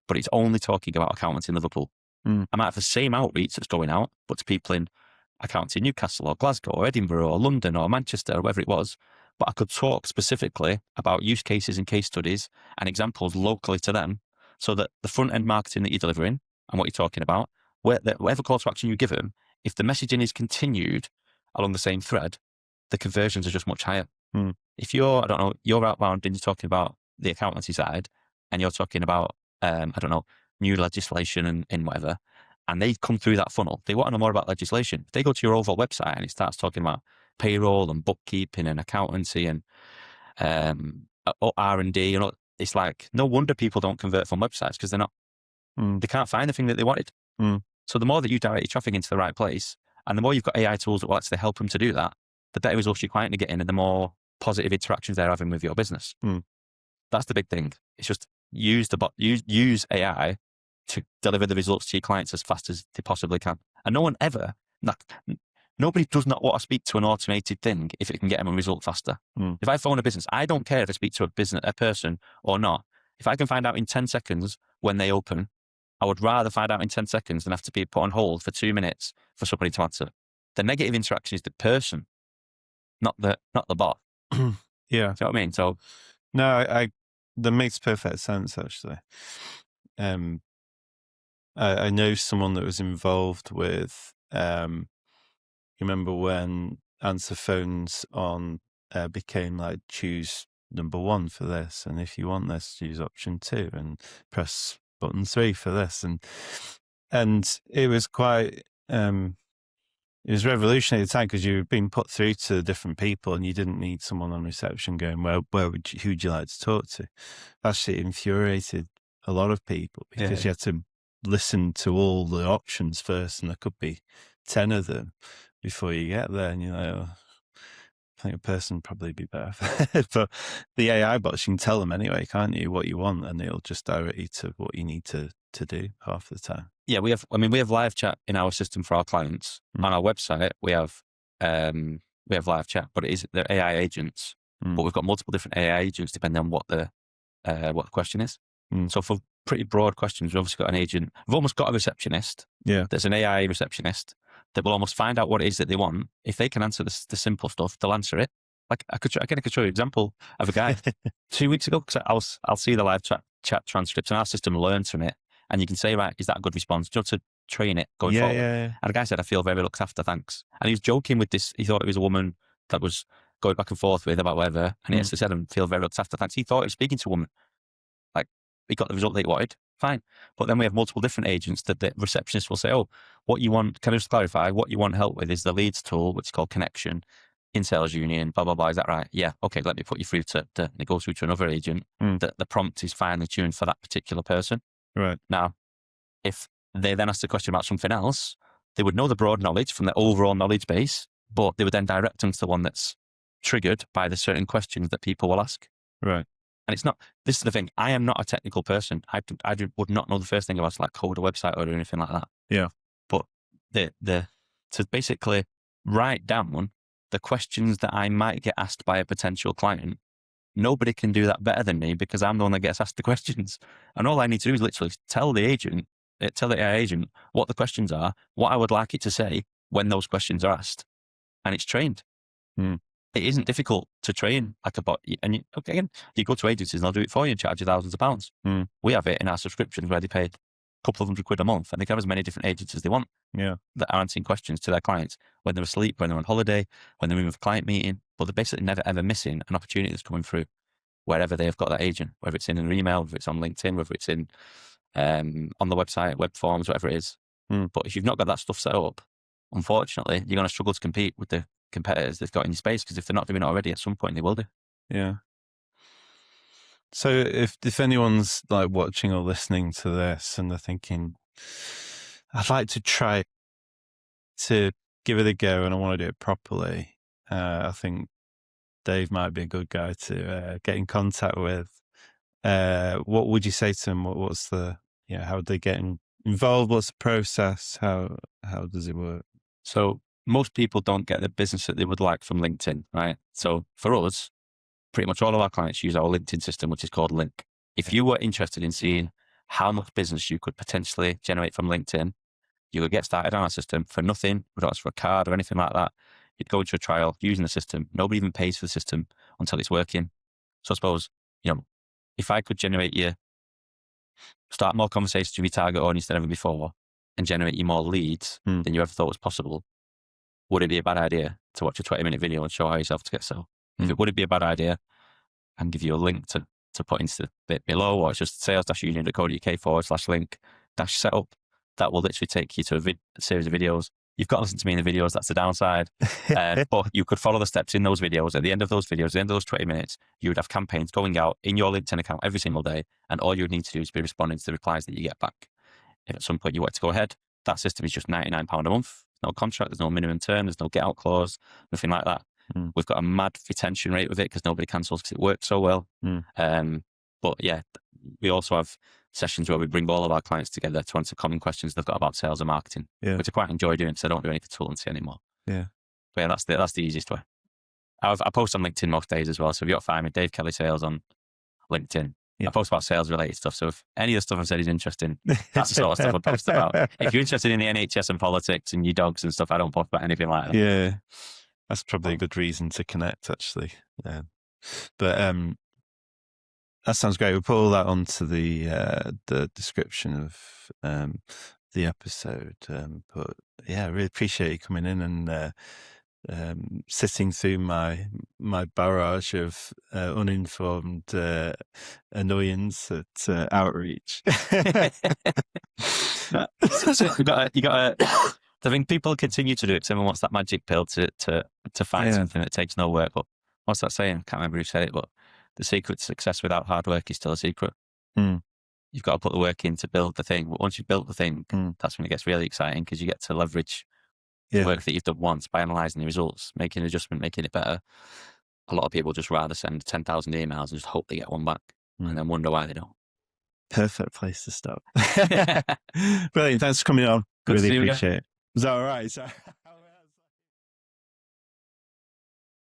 but it's only talking about accountants in Liverpool. I might have the same outreach that's going out, but to people in accounts in Newcastle or Glasgow or Edinburgh or London or Manchester or wherever it was, but I could talk specifically about use cases and case studies and examples locally to them, so that the front end marketing that you're delivering and what you're talking about, whatever call to action you give them, if the messaging is continued along the same thread, the conversions are just much higher. If you're, you're outbound and you're talking about the accountancy side and you're talking about, new legislation and whatever, and they come through that funnel, they want to know more about legislation. If they go to your overall website and it starts talking about payroll and bookkeeping and accountancy and R&D, it's like, no wonder people don't convert from websites, because they're not, they can't find the thing that they wanted. So the more that you direct your traffic into the right place, and the more you've got AI tools that will actually help them to do that, the better results your client are getting and the more positive interactions they're having with your business. That's the big thing. It's just use AI to deliver the results to your clients as fast as they possibly can. And nobody does not want to speak to an automated thing if it can get them a result faster. If I phone a business, I don't care if I speak to a person or not. If I can find out in 10 seconds when they open, I would rather find out in 10 seconds than have to be put on hold for 2 minutes for somebody to answer. The negative interaction is the person, not the bot. Yeah. Do you know what I mean? So no, that makes perfect sense, actually. I know someone that was involved with, you remember when answer phones became like, choose number 1 for this, and if you want this, choose option 2 and press button 3 for this, and it was quite it was revolutionary at the time, because you were being put through to different people and you didn't need someone on reception going, well, who'd you like to talk to? Actually, it infuriated a lot of people, because you had to listen to all the options first, and there could be 10 of them before you get there, and you're like, I think a person would probably be better. But the AI bots, you can tell them anyway, can't you, what you want, and it'll just direct you to what you need to do half the time. Yeah, we have live chat in our system for our clients. On our website, we have live chat, but they're AI agents. But we've got multiple different AI agents depending on what the question is. So for pretty broad questions, we've obviously got an agent. We've almost got a receptionist. Yeah. There's an AI receptionist that will almost find out what it is that they want. If they can answer the simple stuff, they'll answer it. Like I could show you an example of a guy 2 weeks ago, because I'll see the live chat transcripts and our system learns from it. And you can say, right, is that a good response? Just to train it going forward. Yeah. And the guy said, I feel very looked after, thanks. And he was joking with this. He thought it was a woman that was going back and forth with about whatever. And he actually said, I feel very looked after, thanks. He thought he was speaking to a woman. Like, he got the result that he wanted. Fine. But then we have multiple different agents that the receptionist will say, oh, what you want, can I just clarify, what you want help with is the leads tool, which is called Connection in Sales Union, blah, blah, blah. Is that right? Yeah. Okay, let me put you through to and it goes through to another agent that the prompt is finely tuned for that particular person. Right. Now, if they then ask the question about something else, they would know the broad knowledge from their overall knowledge base, but they would then direct them to the one that's triggered by the certain questions that people will ask. Right. And it's not, this is the thing, I am not a technical person. I would not know the first thing about like code a website or anything like that. Yeah. But to basically write down the questions that I might get asked by a potential client, nobody can do that better than me because I'm the one that gets asked the questions. And all I need to do is literally tell the AI agent what the questions are, what I would like it to say when those questions are asked. And it's trained. It isn't difficult to train like a bot. And again, you go to agencies and they'll do it for you and charge you thousands of pounds. We have it in our subscriptions where they pay a couple of £100 a month and they can have as many different agents as they want that are answering questions to their clients when they're asleep, when they're on holiday, when they're in a client meeting. But they're basically never ever missing an opportunity that's coming through wherever they have got that agent, whether it's in an email, whether it's on LinkedIn, whether it's in on the website, web forms, whatever it is. But if you've not got that stuff set up, unfortunately, you're going to struggle to compete with the competitors they've got in your space, because if they're not doing it already, at some point they will do. Yeah. So if anyone's like watching or listening to this and they're thinking, I'd like to try to give it a go and I want to do it properly, I think Dave might be a good guy to get in contact with. What would you say to them? What's the, how would they get involved? What's the process? How does it work? So most people don't get the business that they would like from LinkedIn, right? So for us, pretty much all of our clients use our LinkedIn system, which is called Link. If you were interested in seeing how much business you could potentially generate from LinkedIn, you could get started on our system for nothing. We don't ask for a card or anything like that. You'd go into a trial using the system. Nobody even pays for the system until it's working. So I suppose, if I could start more conversations with your target audience than ever before and generate you more leads than you ever thought was possible, would it be a bad idea to watch a 20-minute video and show how yourself to get sell? If it would be a bad idea, and give you a link to put into the bit below, or it's just sales-union.co.uk/link-setup. That will literally take you to a series of videos. You've got to listen to me in the videos. That's the downside. But you could follow the steps in those videos. At the end of those videos, at the end of those 20 minutes, you would have campaigns going out in your LinkedIn account every single day. And all you would need to do is be responding to the replies that you get back. If at some point you want to go ahead, that system is just £99 a month. No contract, there's no minimum term, there's no get out clause, nothing like that. We've got a mad retention rate with it because nobody cancels because it works so well. But yeah, we also have sessions where we bring all of our clients together to answer common questions they've got about sales and marketing, which I quite enjoy doing because I don't do any consultancy anymore. But yeah, that's the easiest way. I post on LinkedIn most days as well. So if you've got to find me, Dave Kelly Sales on LinkedIn. I post about sales related stuff. So if any of the stuff I've said is interesting, that's the sort of stuff I post about. If you're interested in the NHS and politics and your dogs and stuff, I don't post about anything like that. Yeah. That's probably a good reason to connect, actually. But that sounds great. We'll put all that onto the description of the episode. But yeah, I really appreciate you coming in and sitting through my barrage of uninformed annoyance at Outreach. You got I think people continue to do it because everyone wants that magic pill to find something that takes no work. But what's that saying? I can't remember who said it, but the secret to success without hard work is still a secret. You've got to put the work in to build the thing. But once you've built the thing, that's when it gets really exciting because you get to leverage the work that you've done once by analysing the results, making an adjustment, making it better. A lot of people just rather send 10,000 emails and just hope they get one back and then wonder why they don't. Perfect place to stop. Brilliant. Thanks for coming on. Good really appreciate it. Is that all right?